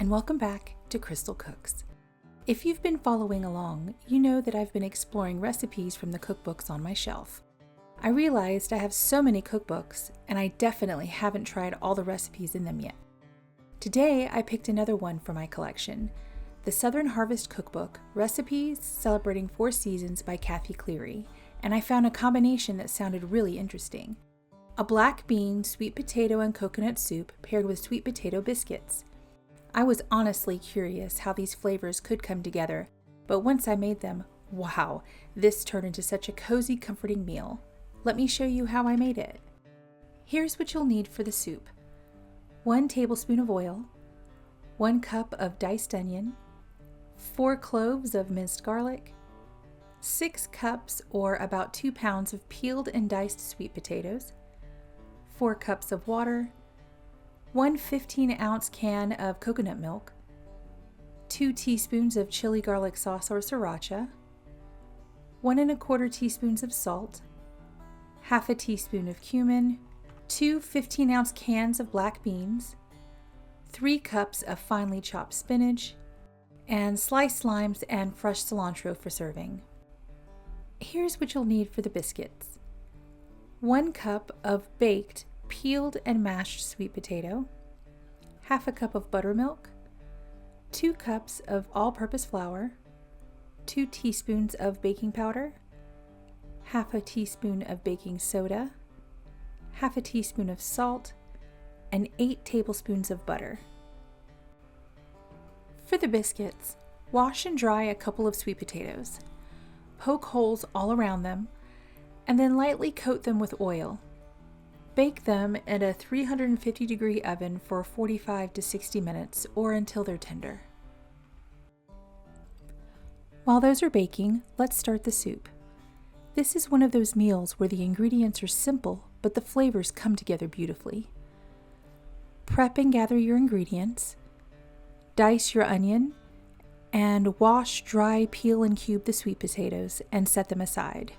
and welcome back to CrystalCooks. If you've been following along, you know that I've been exploring recipes from the cookbooks on my shelf. I realized I have so many cookbooks, and I definitely haven't tried all the recipes in them yet. Today, I picked another one for my collection, the Southern Harvest Cookbook, Recipes Celebrating 4 Seasons by Cathy Cleary, and I found a combination that sounded really interesting. A black bean, sweet potato, and coconut soup paired with sweet potato biscuits. I was honestly curious how these flavors could come together, but once I made them, wow, this turned into such a cozy, comforting meal. Let me show you how I made it. Here's what you'll need for the soup. 1 tablespoon of oil, 1 cup of diced onion, 4 cloves of minced garlic, 6 cups or about 2 pounds of peeled and diced sweet potatoes, 4 cups of water, 1 15-ounce can of coconut milk, 2 teaspoons of chili garlic sauce or sriracha, 1 1/4 teaspoons of salt, half a teaspoon of cumin, 2 15-ounce cans of black beans, 3 cups of finely chopped spinach, and sliced limes and fresh cilantro for serving. Here's what you'll need for the biscuits. 1 cup of baked, peeled and mashed sweet potato, half a cup of buttermilk, 2 cups of all-purpose flour, 2 teaspoons of baking powder, half a teaspoon of baking soda, half a teaspoon of salt, and 8 tablespoons of butter. For the biscuits, wash and dry a couple of sweet potatoes. Poke holes all around them, and then lightly coat them with oil. Bake them in a 350-degree oven for 45 to 60 minutes or until they're tender. While those are baking, let's start the soup. This is one of those meals where the ingredients are simple, but the flavors come together beautifully. Prep and gather your ingredients. Dice your onion, and wash, dry, peel, and cube the sweet potatoes and set them aside.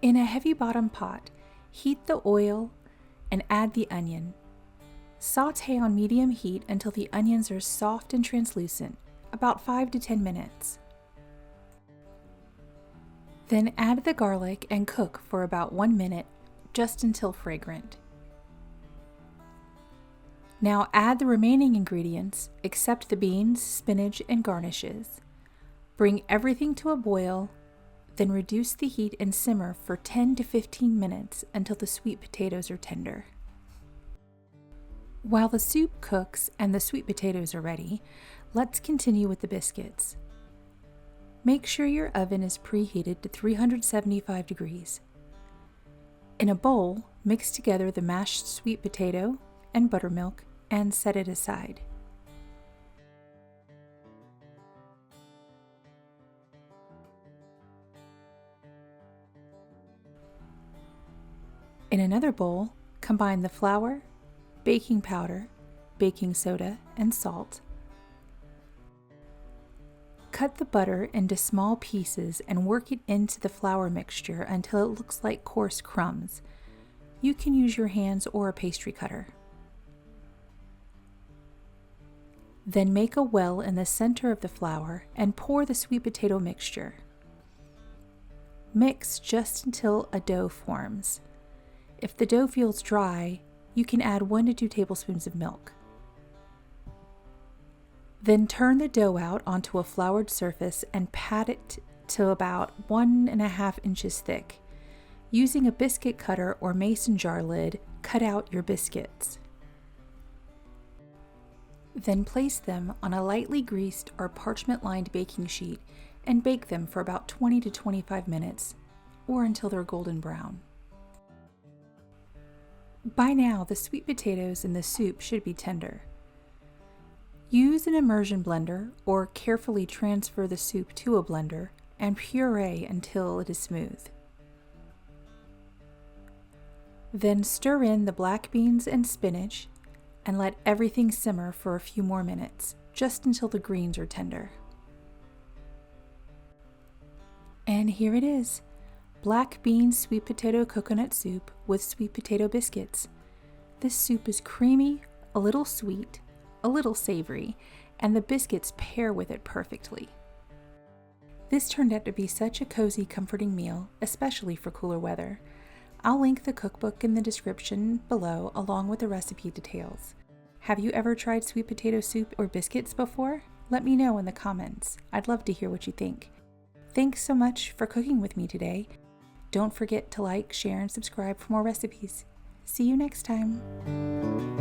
In a heavy bottom pot, heat the oil and add the onion. Saute on medium heat until the onions are soft and translucent, about 5 to 10 minutes. Then add the garlic and cook for about 1 minute, just until fragrant. Now add the remaining ingredients, except the beans, spinach, and garnishes. Bring everything to a boil, then reduce the heat and simmer for 10 to 15 minutes until the sweet potatoes are tender. While the soup cooks and the sweet potatoes are ready, let's continue with the biscuits. Make sure your oven is preheated to 375 degrees. In a bowl, mix together the mashed sweet potato and buttermilk and set it aside. In another bowl, combine the flour, baking powder, baking soda, and salt. Cut the butter into small pieces and work it into the flour mixture until it looks like coarse crumbs. You can use your hands or a pastry cutter. Then make a well in the center of the flour and pour the sweet potato mixture. Mix just until a dough forms. If the dough feels dry, you can add 1 to 2 tablespoons of milk. Then turn the dough out onto a floured surface and pat it to about 1.5 inches thick. Using a biscuit cutter or mason jar lid, cut out your biscuits. Then place them on a lightly greased or parchment-lined baking sheet and bake them for about 20 to 25 minutes, or until they're golden brown. By now, the sweet potatoes in the soup should be tender. Use an immersion blender or carefully transfer the soup to a blender and puree until it is smooth. Then stir in the black beans and spinach and let everything simmer for a few more minutes, just until the greens are tender. And here it is, black bean sweet potato coconut soup with sweet potato biscuits. This soup is creamy, a little sweet, a little savory, and the biscuits pair with it perfectly. This turned out to be such a cozy, comforting meal, especially for cooler weather. I'll link the cookbook in the description below along with the recipe details. Have you ever tried sweet potato soup or biscuits before? Let me know in the comments. I'd love to hear what you think. Thanks so much for cooking with me today. Don't forget to like, share, and subscribe for more recipes. See you next time.